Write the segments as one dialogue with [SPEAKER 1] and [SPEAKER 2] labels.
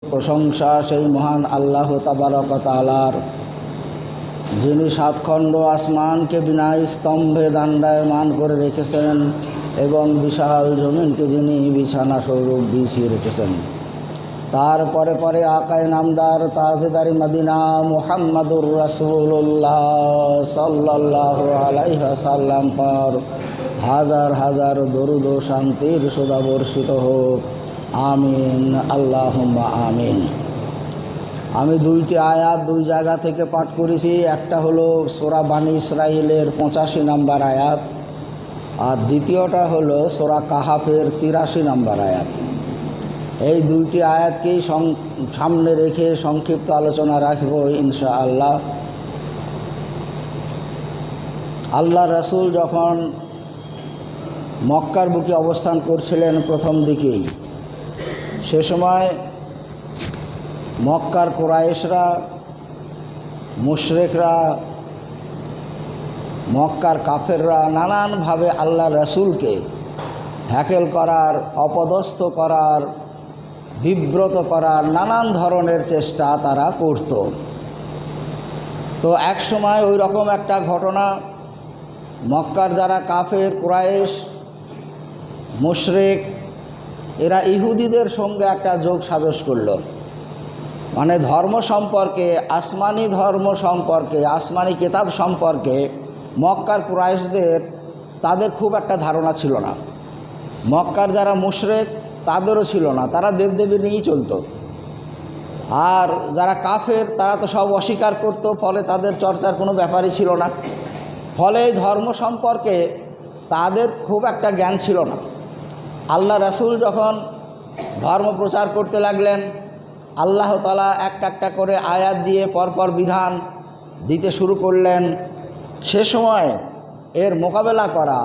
[SPEAKER 1] প্রশংসা সেই মহান আল্লাহ তাবারক তাআলার, যিনি সাতখণ্ড আসমানকে বিনা স্তম্ভে দণ্ডায়মান করে রেখেছেন এবং বিশাল জমিনকে যিনি বিছানা স্বরূপ বিছিয়ে রেখেছেন। তার পরে পরে আকায়ে নামদার তাজদারি মদিনা মুহাম্মাদুর রাসূলুল্লাহ সাল্লাল্লাহু আলাইহি ওয়াসাল্লাম পর হাজার হাজার দরুদ ও শান্তির সুধা বর্ষিত হোক। আমিন, আল্লাহুম্মা আমিন। আমি দুইটি আয়াত দুই জায়গা থেকে পাঠ করেছি। একটা হলো সূরা বানী ইসরাঈলের 85 নম্বর আয়াত, আর দ্বিতীয়টা হলো সূরা কাহাফের 83 নম্বর আয়াত। এই দুইটি আয়াতকেই সামনে রেখে সংক্ষিপ্ত আলোচনা রাখব ইনশাআল্লাহ। আল্লাহ রাসূল যখন মক্কার বুকে অবস্থান করছিলেন প্রথম দিকেই, সে সময় মক্কার কুরাইশরা, মুশরিকরা, মক্কার কাফেররা নানানভাবে আল্লাহ রাসূলকে হ্যাকেল করার, অপদস্থ করার, বিব্রত করার নানান ধরনের চেষ্টা তারা করত। তো এক সময় ওই রকম একটা ঘটনা, মক্কার যারা কাফের, কুরাইশ, মুশরিক, এরা ইহুদিদের সঙ্গে একটা যোগ সাজস করল। মানে ধর্ম সম্পর্কে, আসমানি ধর্ম সম্পর্কে, আসমানি কিতাব সম্পর্কে মক্কার কুরাইশদের তাদের খুব একটা ধারণা ছিল না। মক্কার যারা মুশরিক তাদেরও ছিল না, তারা দেবদেবী নিয়েই চলত। আর যারা কাফের তারা তো সব অস্বীকার করত, ফলে তাদের চর্চার কোনো ব্যাপারই ছিল না। ফলে এই ধর্ম সম্পর্কে তাদের খুব একটা জ্ঞান ছিল না। আল্লাহ রাসূল যখন ধর্ম প্রচার করতে লাগলেন, আল্লাহ তাআলা একটা একটা করে আয়াত দিয়ে পরপর বিধান দিতে শুরু করলেন। সে সময় এর মোকাবেলা করা,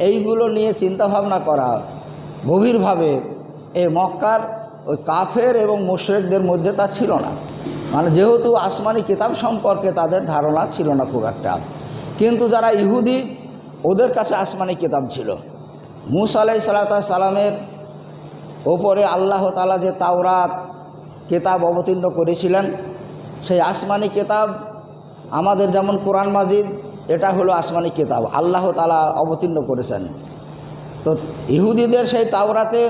[SPEAKER 1] এইগুলো নিয়ে চিন্তাভাবনা করা গভীরভাবে এই মক্কার ওই কাফের এবং মুশরিকদের মধ্যে তা ছিল না। মানে যেহেতু আসমানি কিতাব সম্পর্কে তাদের ধারণা ছিল না খুব একটা। কিন্তু যারা ইহুদি, ওদের কাছে আসমানি কিতাব ছিল। মূসা আলাইহিস সালামের ওপরে আল্লাহ তাআলা যে তাওরাত কিতাব অবতীর্ণ করেছিলেন, সেই আসমানি কিতাব আমাদের যেমন কোরআন মাজিদ, এটা হলো আসমানি কিতাব আল্লাহ তাআলা অবতীর্ণ করেছেন। তো ইহুদিদের সেই তাওরাতে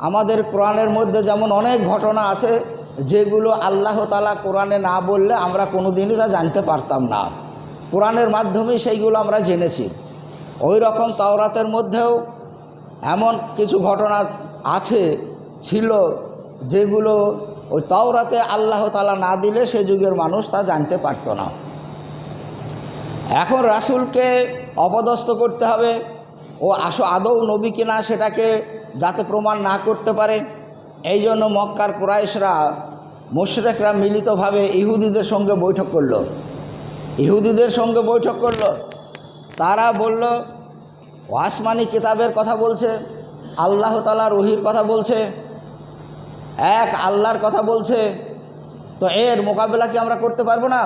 [SPEAKER 1] আমাদের কোরআনের মধ্যে যেমন অনেক ঘটনা আছে যেগুলো আল্লাহ তাআলা কোরআনে না বললে আমরা কোনো দিনই তা জানতে পারতাম না। কোরআনের মাধ্যমেই সেইগুলো আমরা জেনেছি। ওই রকম তাওরাতের মধ্যেও এমন কিছু ঘটনা আছে, ছিল, যেগুলো ওই তাওরাতে আল্লাহ তাআলা না দিলে সে যুগের মানুষ তা জানতে পারত না। এখন রাসূলকে অপদস্থ করতে হবে, ও আদৌ নবী কিনা সেটাকে যাতে প্রমাণ না করতে পারে, এই জন্য মক্কার কুরাইশরা, মুশরিকরা মিলিতভাবে ইহুদিদের সঙ্গে বৈঠক করল। তারা বলল, আসমানি কিতাবের কথা বলছে, আল্লাহ তাআলার ওহীর কথা বলছে, এক আল্লাহর কথা বলছে, তো এর মোকাবেলা কি আমরা করতে পারবো না?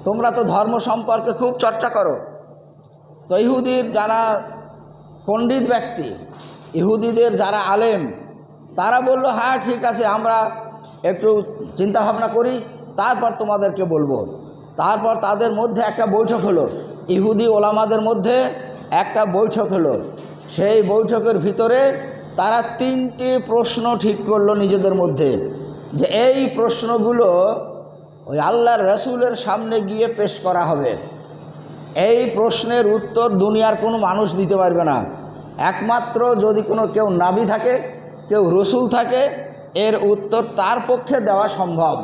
[SPEAKER 1] তোমরা তো ধর্ম সম্পর্কে খুব চর্চা করো। তো ইহুদির যারা পণ্ডিত ব্যক্তি, ইহুদিদের যারা আলেম, তারা বলল, হ্যাঁ ঠিক আছে, আমরা একটু চিন্তাভাবনা করি, তারপর তোমাদেরকে বলবো। তারপর তাদের মধ্যে একটা বৈঠক হলো, ইহুদি ওলামাদের মধ্যে একটা বৈঠক হলো। সেই বৈঠকের ভিতরে তারা 3টি প্রশ্ন ঠিক করলো নিজেদের মধ্যে, যে এই প্রশ্নগুলো ওই আল্লাহর রাসূলের সামনে গিয়ে পেশ করা হবে। এই প্রশ্নের উত্তর দুনিয়ার কোনো মানুষ দিতে পারবে না, একমাত্র যদি কেউ নবী থাকে, কেউ রসুল থাকে, এর উত্তর তার পক্ষে দেওয়া সম্ভব।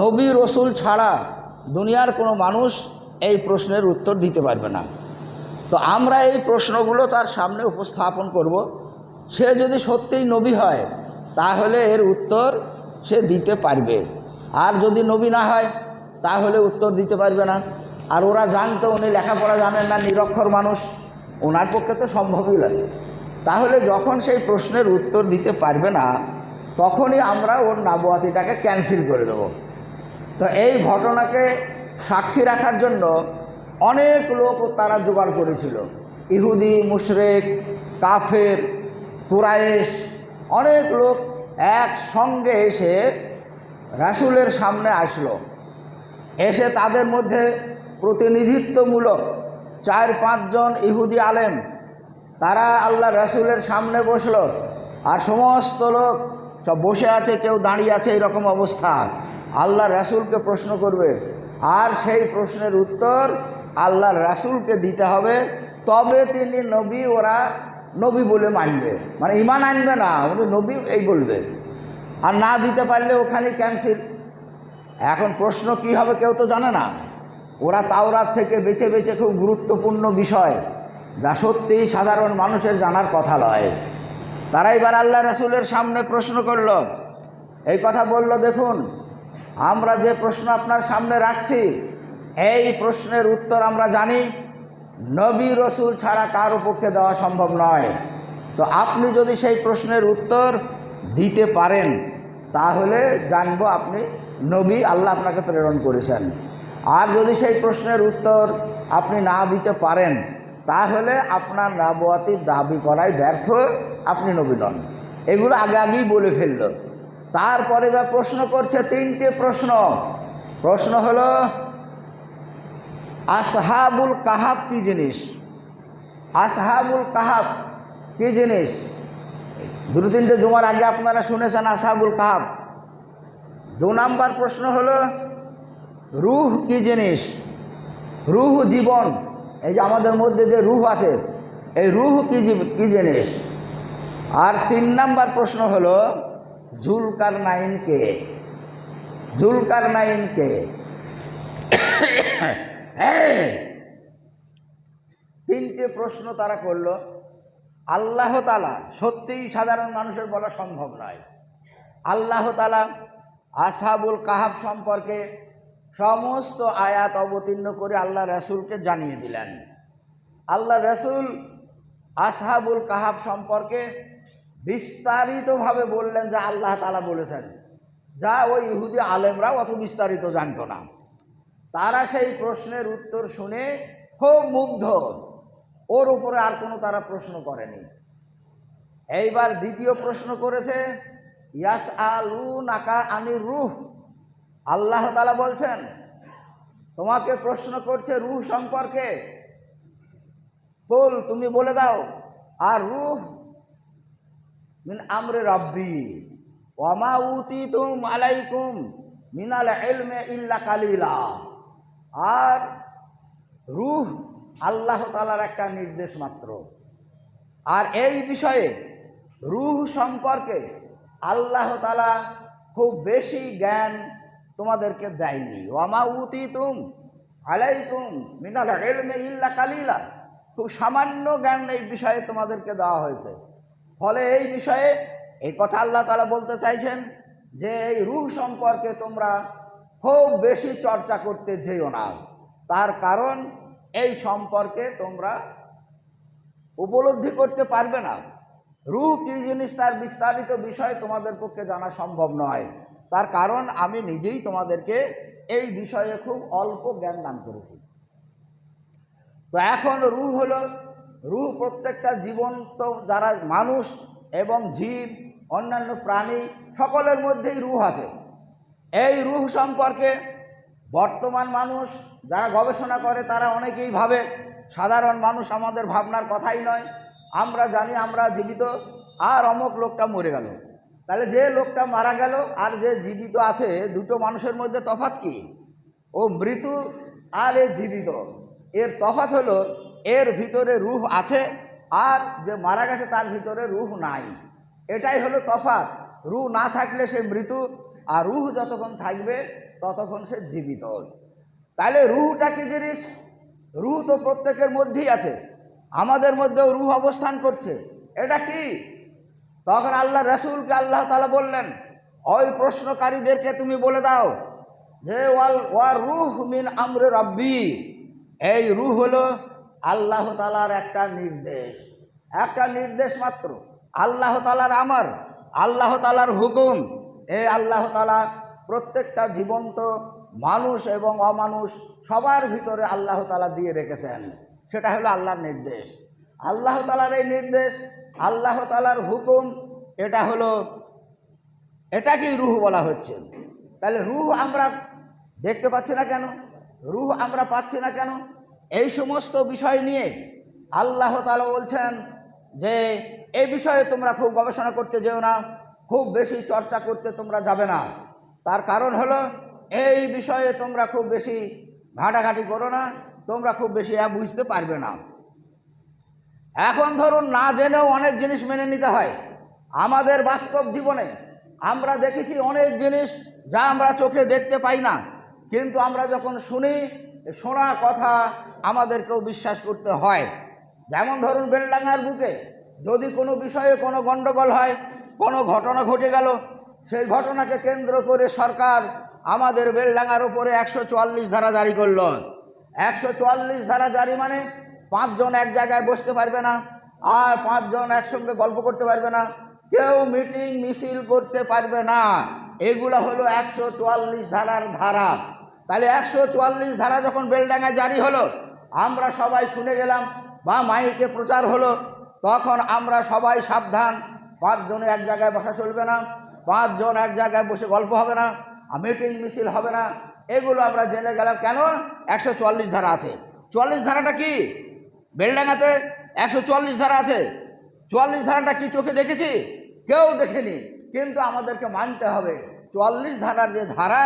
[SPEAKER 1] নবী রসুল ছাড়া দুনিয়ার কোনো মানুষ এই প্রশ্নের উত্তর দিতে পারবে না। তো আমরা এই প্রশ্নগুলো তার সামনে উপস্থাপন করব। সে যদি সত্যিই নবী হয় তাহলে এর উত্তর সে দিতে পারবে, আর যদি নবী না হয় তাহলে উত্তর দিতে পারবে না। আর ওরা জানতো উনি লেখাপড়া জানেন না, নিরক্ষর মানুষ, ওনার পক্ষে তো সম্ভবই নয়। তাহলে যখন সেই প্রশ্নের উত্তর দিতে পারবে না, তখনই আমরা ওর নবুয়াতিটাকে ক্যান্সেল করে দেব। তো এই ঘটনাকে সাক্ষী রাখার জন্য অনেক লোক তারা জোগাড় করেছিল, ইহুদি, মুশরিক, কাফের, কুরাইশ, অনেক লোক একসঙ্গে এসে রাসূলের সামনে আসলো, এসে তাদের মধ্যে প্রতিনিধিত্বমূলক 4-5 জন ইহুদি আলেম তারা আল্লাহ রাসূলের সামনে বসলো। আর সমস্ত লোক সব বসে আছে, কেউ দাঁড়িয়ে আছে, এরকম অবস্থা। আল্লাহ রাসূলকে প্রশ্ন করবে, আর সেই প্রশ্নের উত্তর আল্লাহ রাসূলকে দিতে হবে, তবে তিনি নবী, ওরা নবী বলে মানবে, মানে ঈমান আনবে না, উনি নবী এই বলবে। আর না দিতে পারলে ওখানেই ক্যান্সেল। এখন প্রশ্ন কি হবে কেউ তো জানে না। ওরা তাওরাত থেকে বেছে বেছে খুব গুরুত্বপূর্ণ বিষয়, যা সত্যিই সাধারণ মানুষের জানার কথা নয়, তারা এবার আল্লাহ রাসূলের সামনে প্রশ্ন করল। এই কথা বলল, দেখুন আমরা যে প্রশ্ন আপনার সামনে রাখছি, এই প্রশ্নের উত্তর আমরা জানি নবী রসুল ছাড়া কারো পক্ষে দেওয়া সম্ভব নয়। তো আপনি যদি সেই প্রশ্নের উত্তর দিতে পারেন তাহলে জানবো আপনি নবী, আল্লাহ আপনাকে প্রেরণ করেছেন। আর যদি সেই প্রশ্নের উত্তর আপনি না দিতে পারেন তাহলে আপনার নবুয়তির দাবি করাই ব্যর্থ, আপনি নবী নন। এগুলো আগে আগেই বলে ফেলল। তারপরে বা প্রশ্ন করছে 3টে প্রশ্ন। প্রশ্ন হলো আসহাবুল কাহাফ কী জিনিস? আসহাবুল কাহাফ কী জিনিস? 2-3টে জুমার আগে আপনারা শুনেছেন আসহাবুল কাহাফ। 2 নাম্বার প্রশ্ন হলো রূহ কী জিনিস? রূহ জীবন, এই যে আমাদের মধ্যে যে রূহ আছে, এই রূহ কী জিনিস? আর 3 নাম্বার প্রশ্ন হলো জুলকারনাইন কে? জুলকারনাইন কে? 3টে প্রশ্ন তারা করল। আল্লাহ তাআলা, সত্যিই সাধারণ মানুষের বলা সম্ভব নয়, আল্লাহ তাআলা আসহাবুল কাহাফ সম্পর্কে সমস্ত আয়াত অবতীর্ণ করে আল্লাহ রাসূলকে জানিয়ে দিলেন। আল্লাহ রাসূল আসহাবুল কাহাফ সম্পর্কে বিস্তারিতভাবে বললেন, যা আল্লাহ তাআলা বলেছেন, যা ওই ইহুদি আলেমরাও অত বিস্তারিত জানত না। তারা সেই প্রশ্নের উত্তর শুনে খুব মুগ্ধ, ওর উপরে আর কোনো তারা প্রশ্ন করেনি। এইবার দ্বিতীয় প্রশ্ন করেছে ইয়াসআলুনাকা আনির রূহ। আল্লাহ তাআলা বলছেন তোমাকে প্রশ্ন করছে রূহ সম্পর্কে, বল তুমি বলে দাও, আর রূহ মিন আমরে রাব্বি ওয়া মা উতিতুম আলাইকুম মিনাল ইলমি ইল্লা কালিলা। আর রূহ আল্লাহ তাআলার একটা নির্দেশ মাত্র। আর এই বিষয়ে রূহ সম্পর্কে আল্লাহ তাআলা খুব বেশি জ্ঞান তোমাদেরকে দেয়নি। ওয়া মা উতিতুম আলাইকুম মিনাল ইলমি ইল্লা কালিলা, খুব সামান্য জ্ঞান এই বিষয়ে তোমাদেরকে দেওয়া হয়েছে। ফলে এই বিষয়ে এই কথা আল্লাহ তাআলা বলতে চাইছেন যে এই রূহ সম্পর্কে তোমরা খুব বেশি চর্চা করতে যেও না, তার কারণ এই সম্পর্কে তোমরা উপলব্ধি করতে পারবে না। রূহ কী জিনিস তার বিস্তারিত বিষয় তোমাদের পক্ষে জানা সম্ভব নয়, তার কারণ আমি নিজেই তোমাদেরকে এই বিষয়ে খুব অল্প জ্ঞান দান করেছি। তো এখন রূহ হলো, রূহ প্রত্যেকটা জীবন্ত যারা মানুষ এবং জীব অন্যান্য প্রাণী সকলের মধ্যেই রূহ আছে। এই রূহ সম্পর্কে বর্তমান মানুষ যারা গবেষণা করে তারা অনেকেই ভাবে, সাধারণ মানুষ আমাদের ভাবনার কথাই নয়, আমরা জানি আমরা জীবিত আর অমুক লোকটা মরে গেল। তাহলে যে লোকটা মারা গেল আর যে জীবিত আছে, দুটো মানুষের মধ্যে তফাৎ কি? ও মৃত্যু আর এ জীবিত, এর তফাৎ হলো এর ভিতরে রূহ আছে আর যে মারা গেছে তার ভিতরে রূহ নাই, এটাই হলো তফাৎ। রূহ না থাকলে সে মৃত্যু, আর রূহ যতক্ষণ থাকবে ততক্ষণ সে জীবিত। তাহলে রূহটা কি জিনিস? রূহ তো প্রত্যেকের মধ্যেই আছে, আমাদের মধ্যেও রূহ অবস্থান করছে, এটা কি? তখন আল্লাহ রাসূলকে আল্লাহ তাআলা বললেন, ওই প্রশ্নকারীদেরকে তুমি বলে দাও যে ওয়ার রূহ মিন আমরে রাব্বি, এই রূহ হলো আল্লাহ তাআলার একটা নির্দেশ মাত্র, আল্লাহ তাআলার আমর, আল্লাহ তাআলার হুকুম। এই আল্লাহ তাআলা প্রত্যেকটা জীবন্ত মানুষ এবং অমানুষ সবার ভিতরে আল্লাহ তাআলা দিয়ে রেখেছেন, সেটা হলো আল্লাহর নির্দেশ। আল্লাহ তাআলার এই নির্দেশ, আল্লাহ তাআলার হুকুম, এটা হলো, এটাকেই রূহ বলা হচ্ছে। তাহলে রূহ আমরা দেখতে পাচ্ছি না কেন, রূহ আমরা পাচ্ছি না কেন? এই সমস্ত বিষয় নিয়ে আল্লাহ তাআলা বলছেন যে এই বিষয়ে তোমরা খুব গবেষণা করতে যেও না, খুব বেশি চর্চা করতে তোমরা যাবে না। তার কারণ হলো এই বিষয়ে তোমরা খুব বেশি ঘাটাঘাটি করো না, তোমরা খুব বেশি বুঝতে পারবে না। এখন ধরুন না জেনেও অনেক জিনিস মেনে নিতে হয়। আমাদের বাস্তব জীবনে আমরা দেখেছি অনেক জিনিস যা আমরা চোখে দেখতে পাই না, কিন্তু আমরা যখন শুনি, শোনা কথা আমাদেরকেও বিশ্বাস করতে হয়। যেমন ধরুন বেলডাঙ্গার বুকে যদি কোনো বিষয়ে কোনো গণ্ডগোল হয়, কোনো ঘটনা ঘটে গেল, সেই ঘটনাকে কেন্দ্র করে সরকার আমাদের বেলডাঙ্গার ওপরে 144 ধারা জারি করল। 144 ধারা জারি মানে 5 জন এক জায়গায় বসতে পারবে না, আর 5 জন একসঙ্গে গল্প করতে পারবে না, কেউ মিটিং মিছিল করতে পারবে না। এগুলো হলো 144 ধারার ধারা। তাহলে 144 ধারা যখন বেলডাঙ্গায় জারি হলো, আমরা সবাই শুনে গেলাম বা মাইকে প্রচার হলো, তখন আমরা সবাই সাবধান। 5 জনে এক জায়গায় বসা চলবে না, 5 জন এক জায়গায় বসে গল্প হবে না, মিটিং মিছিল হবে না। এগুলো আমরা জেনে গেলাম। কেন? 144 ধারা আছে। 44 ধারাটা কি? বেলডাঙ্গাতে 144 ধারা আছে। 44 ধারাটা কি চোখে দেখেছি? কেউ দেখেনি, কিন্তু আমাদেরকে মানতে হবে। 44 ধারার যে ধারা,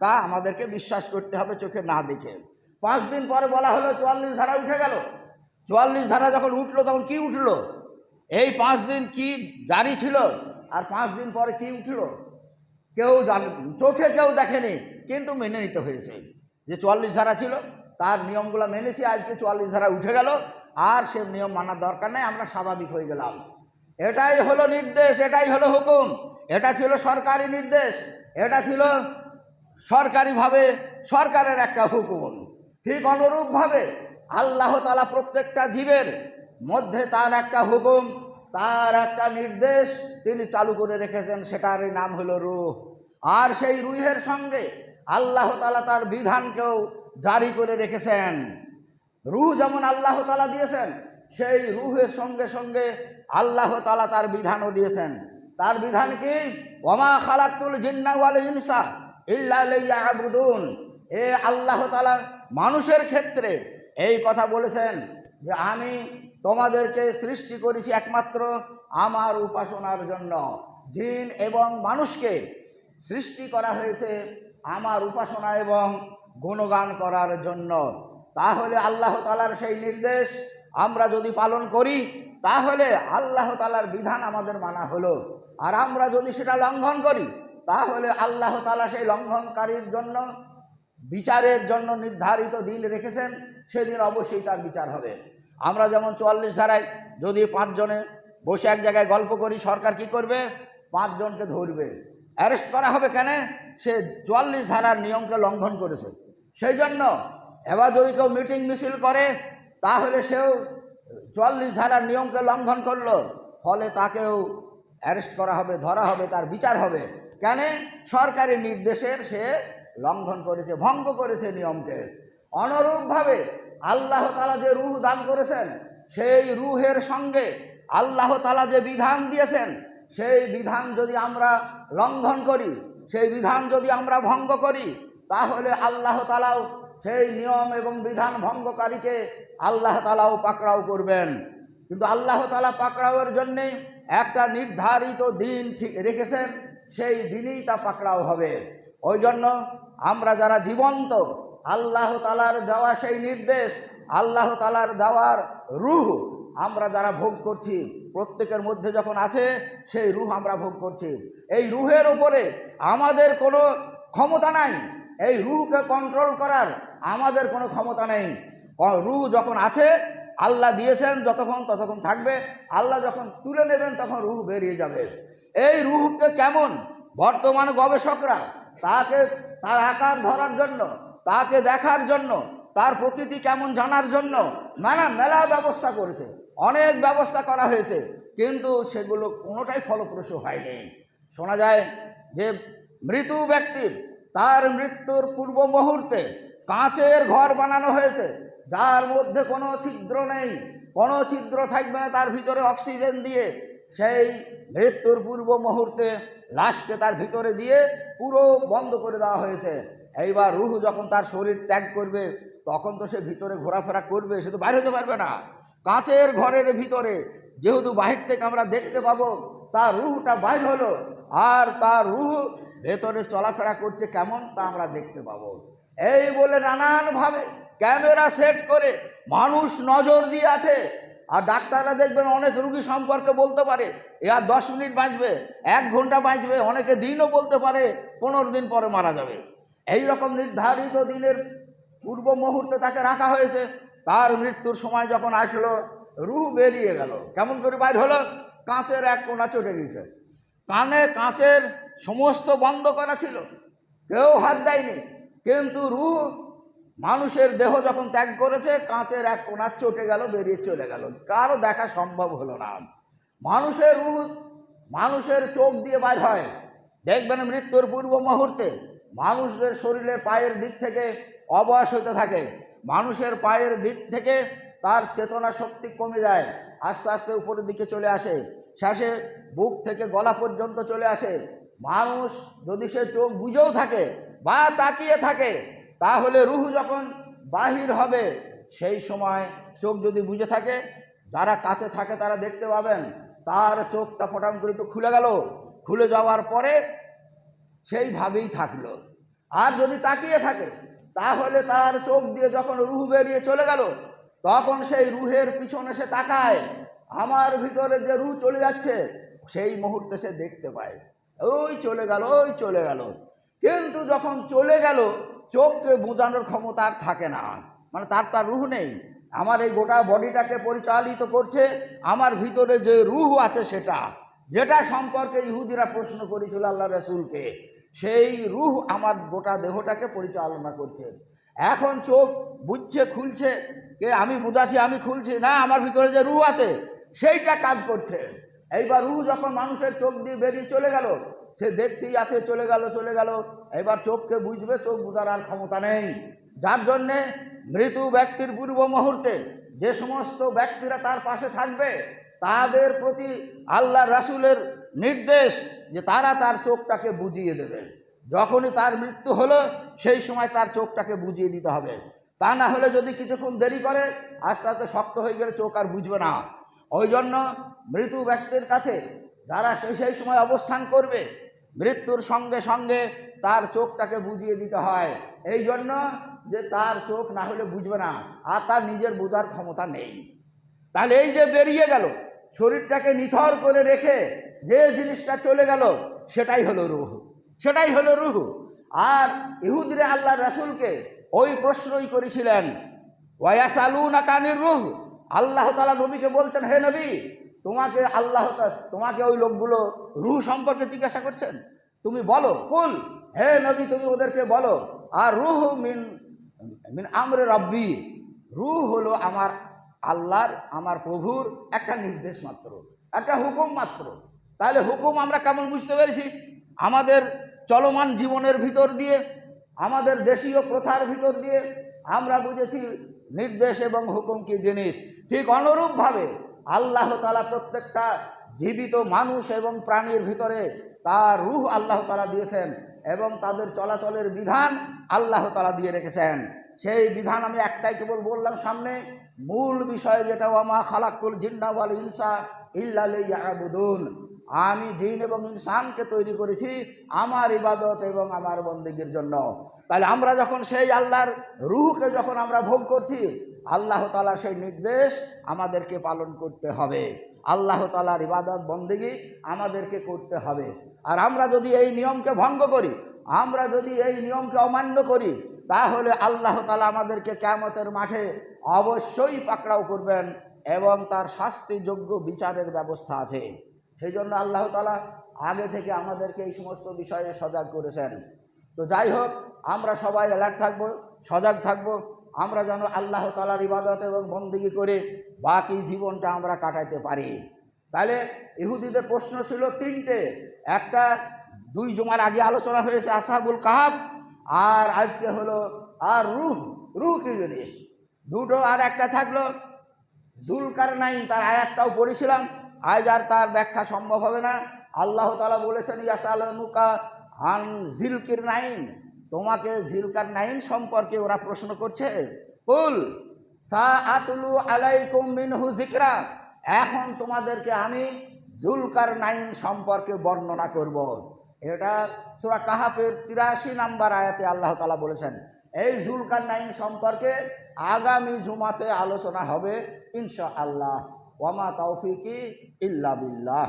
[SPEAKER 1] তা আমাদেরকে বিশ্বাস করতে হবে চোখে না দেখে। 5 দিন পরে বলা হলো 44 ধারা উঠে গেল। 44 ধারা যখন উঠলো, তখন কি উঠলো? এই 5 দিন কি জারি ছিল, আর 5 দিন পরে কি উঠলো কেউ জানে, চোখে কেউ দেখেনি, কিন্তু মেনে নিতে হয়েছে। যে 44 ধারা ছিল তার নিয়মগুলো মেনেছি, আজকে 44 ধারা উঠে গেল, আর সে নিয়ম মানার দরকার নেই, আমরা স্বাভাবিক হয়ে গেলাম। এটাই হলো নির্দেশ, এটাই হলো হুকুম, এটা ছিল সরকারি নির্দেশ, এটা ছিল সরকারিভাবে সরকারের একটা হুকুম। ঠিক অনুরূপভাবে আল্লাহ তাআলা প্রত্যেকটা জীবের মধ্যে তার একটা হুকুম, তার একটা নির্দেশ তিনি চালু করে রেখেছেন, সেটার নাম হলো রূহ। আর সেই রূহের সঙ্গে আল্লাহ তাআলা তার বিধানকেও জারি করে রেখেছেন। রূহ যেমন আল্লাহ তাআলা দিয়েছেন, সেই রূহের সঙ্গে সঙ্গে আল্লাহ তাআলা তার বিধানও দিয়েছেন। তার বিধান কি? ওয়ামা খালাকতুল জিন্না ওয়াল ইনসা ইল্লা লিয়াবুদুন। এ আল্লাহ তাআলা মানুষের ক্ষেত্রে এই কথা বলেছেন যে আমি তোমাদেরকে সৃষ্টি করেছি একমাত্র আমার উপাসনার জন্য। জিন এবং মানুষকে সৃষ্টি করা হয়েছে আমার উপাসনা এবং গুণগান করার জন্য। তাহলে আল্লাহ তাআলার সেই নির্দেশ আমরা যদি পালন করি, তাহলে আল্লাহ তাআলার বিধান আমাদের মানা হলো। আর আমরা যদি সেটা লঙ্ঘন করি, তাহলে আল্লাহ তাআলা সেই লঙ্ঘনকারীর জন্য বিচারের জন্য নির্ধারিত দিন রেখেছেন, সেদিন অবশ্যই তার বিচার হবে। আমরা যেমন 44 ধারায় যদি 5 জনে বসে এক জায়গায় গল্প করি, সরকার কি করবে? 5 জনকে ধরবে, অ্যারেস্ট করা হবে। কেন? সে 44 ধারার নিয়মকে লঙ্ঘন করেছে। সেই জন্য এবার যদি কেউ মিটিং মিছিল করে, তাহলে সেও 44 ধারার নিয়মকে লঙ্ঘন করলো, ফলে তাকেও অ্যারেস্ট করা হবে, ধরা হবে, তার বিচার হবে। কেন? সরকারি নির্দেশের সে লঙ্ঘন করেছে, ভঙ্গ করেছে নিয়মকে। অনুরূপভাবে আল্লাহ তাআলা যে রূহ দান করেছেন, সেই রূহের সঙ্গে আল্লাহ তাআলা যে বিধান দিয়েছেন, সেই বিধান যদি আমরা লঙ্ঘন করি, সেই বিধান যদি আমরা ভঙ্গ করি, তাহলে আল্লাহ তাআলাও সেই নিয়ম এবং বিধান ভঙ্গকারীকে আল্লাহ তাআলাও পাকড়াও করবেন। কিন্তু আল্লাহ তাআলা পাকড়াওয়ের জন্যে একটা নির্ধারিত দিন ঠিক রেখেছেন, সেই দিনেই তা পাকড়াও হবে। ওই জন্য আমরা যারা জীবন্ত, আল্লাহ তাআলার দেওয়া সেই নির্দেশ, আল্লাহ তাআলার দেওয়ার রূহ আমরা যারা ভোগ করছি, প্রত্যেকের মধ্যে যখন আছে সেই রূহ আমরা ভোগ করছি। এই রূহের উপরে আমাদের কোনো ক্ষমতা নাই, এই রূহকে কন্ট্রোল করার আমাদের কোনো ক্ষমতা নেই। রূহ যখন আছে, আল্লাহ দিয়েছেন যতক্ষণ ততক্ষণ থাকবে, আল্লাহ যখন তুলে নেবেন তখন রূহ বেরিয়ে যাবে। এই রূহকে কেমন বর্তমান গবেষকরা তাকে তার আকার ধরার জন্য, তাকে দেখার জন্য, তার প্রকৃতি কেমন জানার জন্য মেলা ব্যবস্থা করেছে, অনেক ব্যবস্থা করা হয়েছে, কিন্তু সেগুলো কোনোটাই ফলপ্রসূ হয়নি। শোনা যায় যে মৃত ব্যক্তির তার মৃত্যুর পূর্ব মুহূর্তে কাঁচের ঘর বানানো হয়েছে, যার মধ্যে কোনো ছিদ্র নেই, কোনো ছিদ্র থাকবে না, তার ভিতরে অক্সিজেন দিয়ে সেই মৃত্যুর পূর্ব মুহূর্তে লাশকে তার ভিতরে দিয়ে পুরো বন্ধ করে দেওয়া হয়েছে। এইবার রুহ যখন তার শরীর ত্যাগ করবে তখন তো সে ভিতরে ঘোরাফেরা করবে, সে তো বাইরে হতে পারবে না। কাঁচের ঘরের ভিতরে যেহেতু বাহির থেকে আমরা দেখতে পাবো, তার রুহটা বাইর হলো, আর তার রুহ ভেতরে চলাফেরা করছে কেমন তা আমরা দেখতে পাবো। এই বলে নানানভাবে ক্যামেরা সেট করে মানুষ নজর দিয়ে আছে। আর ডাক্তাররা দেখবেন অনেক রুগী সম্পর্কে বলতে পারে এ আর 10 মিনিট বাঁচবে, 1 ঘন্টা বাঁচবে, অনেকে দিনও বলতে পারে 15 দিন পরে মারা যাবে। এই রকম নির্ধারিত দিনের পূর্ব মুহূর্তে তাকে রাখা হয়েছে। তার মৃত্যুর সময় যখন আসলো, রুহ বেরিয়ে গেল। কেমন করে বাইর হলো? কাঁচের এক কোণা চটে গেছে। কানে কাঁচের সমস্ত বন্ধ করা ছিল, কেউ হাত দেয়নি, কিন্তু রুহ মানুষের দেহ যখন ত্যাগ করেছে কাঁচের এক কোণা চটে গেল, বেরিয়ে চলে গেল, কারো দেখা সম্ভব হলো না। মানুষের রুহ মানুষের চোখ দিয়ে বাইর হয়। দেখবেন মৃত্যুর পূর্ব মুহূর্তে মানুষদের শরীরের পায়ের দিক থেকে অবশ হতে থাকে, মানুষের পায়ের দিক থেকে তার চেতনা শক্তি কমে যায়, আস্তে আস্তে উপরের দিকে চলে আসে, শেষে বুক থেকে গলা পর্যন্ত চলে আসে। মানুষ যদি সে চোখ বুজেও থাকে বা তাকিয়ে থাকে, তাহলে রুহ যখন বাহির হবে সেই সময় চোখ যদি বুজে থাকে, যারা কাছে থাকে তারা দেখতে পাবেন তার চোখটা ফটাম করে একটু খুলে গেল, খুলে যাওয়ার পরে সেইভাবেই থাকলো। আর যদি তাকিয়ে থাকে তাহলে তার চোখ দিয়ে যখন রুহ বেরিয়ে চলে গেল, তখন সেই রুহের পিছনে সে তাকায়, আমার ভিতরে যে রুহ চলে যাচ্ছে সেই মুহূর্তে সে দেখতে পায় ওই চলে গেল, ওই চলে গেল। কিন্তু যখন চলে গেল চোখকে বোঝানোর ক্ষমতা আর থাকে না, মানে তার রুহ নেই। আমার এই গোটা বডিটাকে পরিচালিত করছে আমার ভিতরে যে রুহ আছে সেটা, যেটা সম্পর্কে ইহুদিরা প্রশ্ন করেছিল আল্লাহ রসুলকে, সেই রুহ আমার গোটা দেহটাকে পরিচালনা করছে। এখন চোখ বুঝছে খুলছে কে, আমি বুঝাচ্ছি আমি খুলছি না, আমার ভিতরে যে রুহ আছে সেইটা কাজ করছে। এইবার রুহ যখন মানুষের চোখ দিয়ে বেরিয়ে চলে গেল, সে দেখতেই আছে চলে গেল চলে গেল। এবার চোখকে বুঝবে, চোখ বুঝার আর ক্ষমতা নেই। যার জন্যে মৃত্যু ব্যক্তির পূর্ব মুহূর্তে যে সমস্ত ব্যক্তিরা তার পাশে থাকবে তাদের প্রতি আল্লাহ রাসূলের নির্দেশ যে তারা তার চোখটাকে বুঝিয়ে দেবে। যখনই তার মৃত্যু হলো সেই সময় তার চোখটাকে বুঝিয়ে দিতে হবে, তা না হলে যদি কিছুক্ষণ দেরি করে আস্তে আস্তে শক্ত হয়ে গেলে চোখ আর বুঝবে না। ওই জন্য মৃত্যু ব্যক্তির কাছে যারা সেই সময় অবস্থান করবে মৃত্যুর সঙ্গে সঙ্গে তার চোখটাকে বুঝিয়ে দিতে হয়, এই জন্য যে তার চোখ না হলে বুঝবে না আর তার নিজের বোঝার ক্ষমতা নেই। তাহলে এই যে বেরিয়ে গেল, শরীরটাকে নিথর করে রেখে যে জিনিসটা চলে গেল সেটাই হলো রূহ, সেটাই হলো রূহ। আর ইহুদিরা আল্লাহ রাসূলকে ওই প্রশ্নই করেছিলেন, ওয়ায়াসালুনাকা আনির রূহ। আল্লাহ তাআলা নবীকে বলছেন, হে নবী, তোমাকে তোমাকে ওই লোকগুলো রূহ সম্পর্কে জিজ্ঞাসা করছেন, তুমি বলো। কুল, হে নবী তুমি ওদেরকে বলো, আর রূহ মিন আমরে রব্বি, রূহ হলো আমার আল্লাহর, আমার প্রভুর একটা নির্দেশ মাত্র, একটা হুকুম মাত্র। তাহলে হুকুম আমরা কেমন বুঝতে পেরেছি? আমাদের চলমান জীবনের ভিতর দিয়ে, আমাদের দেশীয় প্রথার ভিতর দিয়ে আমরা বুঝেছি নির্দেশ এবং হুকুম কি জিনিস। ঠিক অনুরূপভাবে আল্লাহ তাআলা প্রত্যেকটা জীবিত মানুষ এবং প্রাণীর ভিতরে তার রূহ আল্লাহ তাআলা দিয়েছেন এবং তাদের চলাচলের বিধান আল্লাহ তাআলা দিয়ে রেখেছেন। সেই বিধান আমি একটাই কেবল বললাম সামনে, মূল বিষয় যেটা, ওয়ামা খালাকুল জিন্না ওয়াল ইনসা ইল্লা লিয়াবুদুন, আমি জিন এবং ইনসানকে তৈরি করেছি আমার ইবাদত এবং আমার বন্দেগীর জন্য। তাহলে আমরা যখন সেই আল্লাহর রূহকে যখন আমরা ভোগ করছি, আল্লাহ তাআলার সেই নির্দেশ আমাদেরকে পালন করতে হবে, আল্লাহ তাআলার ইবাদত বন্দেগী আমাদেরকে করতে হবে। আর আমরা যদি এই নিয়মকে ভঙ্গ করি, আমরা যদি এই নিয়মকে অমান্য করি, তাহলে আল্লাহ তাআলা আমাদেরকে কিয়ামতের মাঠে অবশ্যই পাকড়াও করবেন এবং তার শাস্তিযোগ্য বিচারের ব্যবস্থা আছে। সেই জন্য আল্লাহ তাআলা আগে থেকে আমাদেরকে এই সমস্ত বিষয়ে সজাগ করেছেন। তো যাই হোক, আমরা সবাই অ্যালার্ট থাকব, সজাগ থাকব, আমরা যেন আল্লাহ তাআলার ইবাদত এবং বন্দেগী করে বাকি জীবনটা আমরা কাটাইতে পারি। তাহলে ইহুদিদের প্রশ্ন ছিল তিনটে, একটা 2 জুমার আগে আলোচনা হয়েছে আসহাবুল কাহাফ, আর আজকে হলো আর রূহ, রূহ কি জিনিস দুটো, আর একটা থাকলো জুলকারনাইন, তার আয়াতটাও পড়েছিলাম, আজ আর তার ব্যাখ্যা সম্ভব হবে না। আল্লাহ তাআলা বলেছেন ইয়াসালুকা আন জিলকির নাইন, তোমাকে জিলকার নাইন সম্পর্কে ওরা প্রশ্ন করছে। কুল সাআতুলু আলাইকুম মিনহু যিকরা, এখন তোমাদেরকে আমি জুলকার নাইন সম্পর্কে বর্ণনা করব। এটা সূরা কাহাফের ৮৩ নম্বর আয়াতে আল্লাহ তাআলা বলেছেন। এই জুলকার নাইন সম্পর্কে আগামী জুমাতে আলোচনা হবে ইনশাআল্লাহ। ওয়ামা তাওফিকি ইল্লা বিল্লাহ।